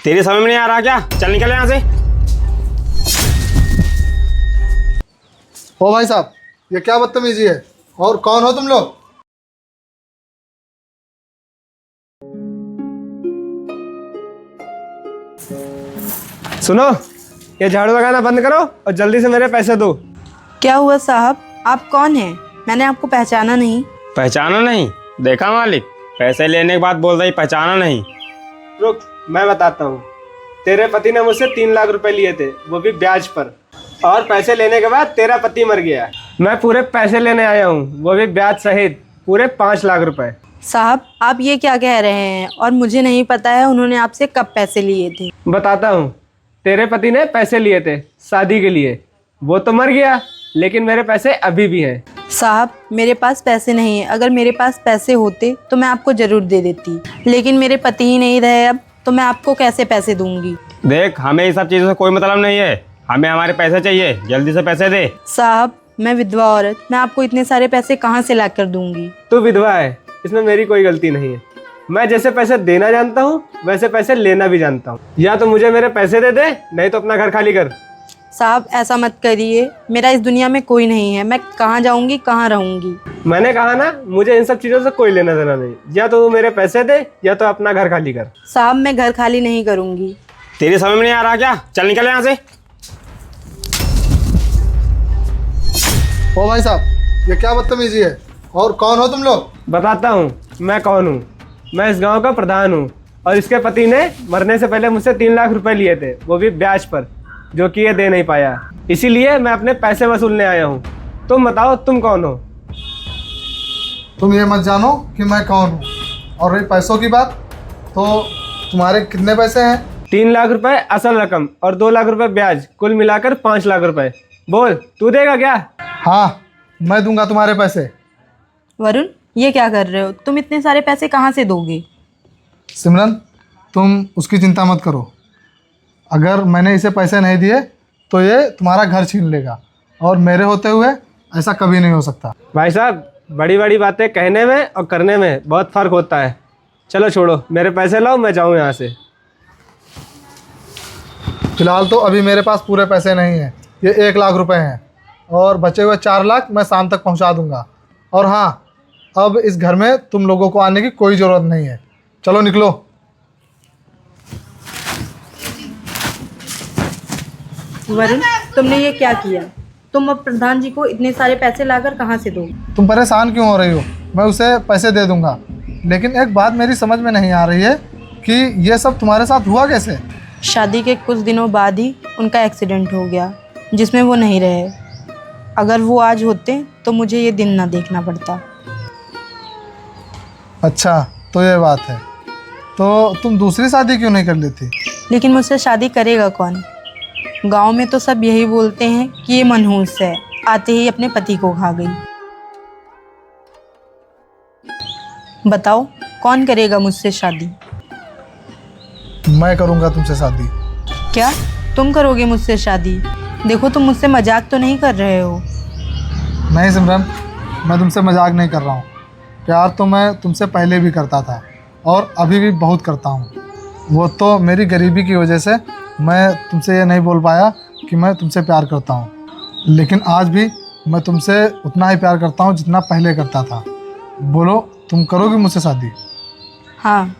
तेरे समझ में नहीं आ रहा क्या? चल निकल यहाँ से। ओ भाई साहब, ये क्या बदतमीजी है? और कौन हो तुम लोग? सुनो, ये झाड़ू लगाना बंद करो और जल्दी से मेरे पैसे दो। क्या हुआ साहब, आप कौन हैं? मैंने आपको पहचाना नहीं। पहचाना नहीं? देखा मालिक, पैसे लेने के बाद बोल रही पहचाना नहीं। रुक, मैं बताता हूँ। तेरे पति ने मुझसे 3 लाख रुपए लिए थे, वो भी ब्याज पर। और पैसे लेने के बाद तेरा पति मर गया। मैं पूरे पैसे लेने आया हूँ, वो भी ब्याज सहित, पूरे 5 लाख रुपए। साहब, आप ये क्या कह रहे हैं? और मुझे नहीं पता है उन्होंने आपसे कब पैसे लिए थे। बताता हूँ। तेरे पति ने पैसे लिए थे शादी के लिए, वो तो मर गया, लेकिन मेरे पैसे अभी भी हैं। साहब, मेरे पास पैसे नहीं है। अगर मेरे पास पैसे होते तो मैं आपको ज़रूर दे देती, लेकिन मेरे पति ही नहीं रहे अब, तो मैं आपको कैसे पैसे दूंगी? देख, हमें ये सब चीज़ों से कोई मतलब नहीं है। हमें हमारे पैसे चाहिए, जल्दी से पैसे दे। साहब, मैं विधवा औरत, मैं आपको इतने सारे पैसे कहाँ से ला कर दूंगी? तू विधवा है, इसमें मेरी कोई गलती नहीं है। मैं जैसे पैसे देना जानता हूँ वैसे पैसे लेना भी जानता हूँ। या तो मुझे मेरे पैसे दे दे, नहीं तो अपना घर खाली कर। साहब, ऐसा मत करिए। मेरा इस दुनिया में कोई नहीं है। मैं कहाँ जाऊंगी, कहाँ रहूंगी? मैंने कहा ना, मुझे इन सब चीज़ों से कोई लेना देना नहीं। या तो तू मेरे पैसे दे या तो अपना घर खाली कर। साहब, मैं घर खाली नहीं करूंगी। तेरे समझ में नहीं आ रहा क्या? चल निकल यहाँ से। ओ भाई साहब, ये क्या बदतमीजी है? और कौन हो तुम लोग? बताता हूँ मैं कौन हूँ। मैं इस गांव का प्रधान हूँ और इसके पति ने मरने से पहले मुझसे 3 लाख रुपए लिए थे, वो भी ब्याज पर, जो कि ये दे नहीं पाया। इसीलिए मैं अपने पैसे वसूलने आया हूँ। तुम बताओ, तुम कौन हो? तुम ये मत जानो कि मैं कौन हूँ। और रही पैसों की बात, तो तुम्हारे कितने पैसे हैं? 3 लाख रुपए असल रकम और 2 लाख रुपए ब्याज, कुल मिलाकर 5 लाख रुपए। बोल, तू देगा क्या? हाँ, मैं दूंगा तुम्हारे पैसे। वरुण, ये क्या कर रहे हो? तुम इतने सारे पैसे कहाँ से दोगे? सिमरन, तुम उसकी चिंता मत करो। अगर मैंने इसे पैसे नहीं दिए तो ये तुम्हारा घर छीन लेगा, और मेरे होते हुए ऐसा कभी नहीं हो सकता। भाई साहब, बड़ी बड़ी बातें कहने में और करने में बहुत फ़र्क होता है। चलो छोड़ो, मेरे पैसे लाओ, मैं जाऊँ यहाँ से। फिलहाल तो अभी मेरे पास पूरे पैसे नहीं हैं। ये 1 लाख रुपए हैं, और बचे हुए 4 लाख मैं शाम तक पहुँचा दूँगा। और हाँ, अब इस घर में तुम लोगों को आने की कोई ज़रूरत नहीं है। चलो निकलो। वरुण, तुमने ये क्या किया? तुम अब प्रधान जी को इतने सारे पैसे लाकर कहाँ से दोगे? तुम परेशान क्यों हो रही हो? मैं उसे पैसे दे दूँगा, लेकिन एक बात मेरी समझ में नहीं आ रही है कि ये सब तुम्हारे साथ हुआ कैसे? शादी के कुछ दिनों बाद ही उनका एक्सीडेंट हो गया, जिसमें वो नहीं रहे। अगर वो आज होते तो मुझे ये दिन ना देखना पड़ता। अच्छा, तो ये बात है। तो तुम दूसरी शादी क्यों नहीं कर लेती? लेकिन मुझसे शादी करेगा कौन? गांव में तो सब यही बोलते हैं कि ये मनहूस है, आते ही अपने पति को खा गई। बताओ, कौन करेगा मुझसे शादी? मैं करूँगा तुमसे शादी। क्या तुम करोगे मुझसे शादी? देखो, तुम मुझसे मजाक तो नहीं कर रहे हो? नहीं सिमरन, मैं तुमसे मजाक नहीं कर रहा हूँ। प्यार तो मैं तुमसे पहले भी करता था, और अभी भी बहुत करता हूँ। वो तो मेरी गरीबी की वजह से मैं तुमसे ये नहीं बोल पाया कि मैं तुमसे प्यार करता हूँ, लेकिन आज भी मैं तुमसे उतना ही प्यार करता हूँ जितना पहले करता था। बोलो, तुम करोगी मुझसे शादी? हाँ,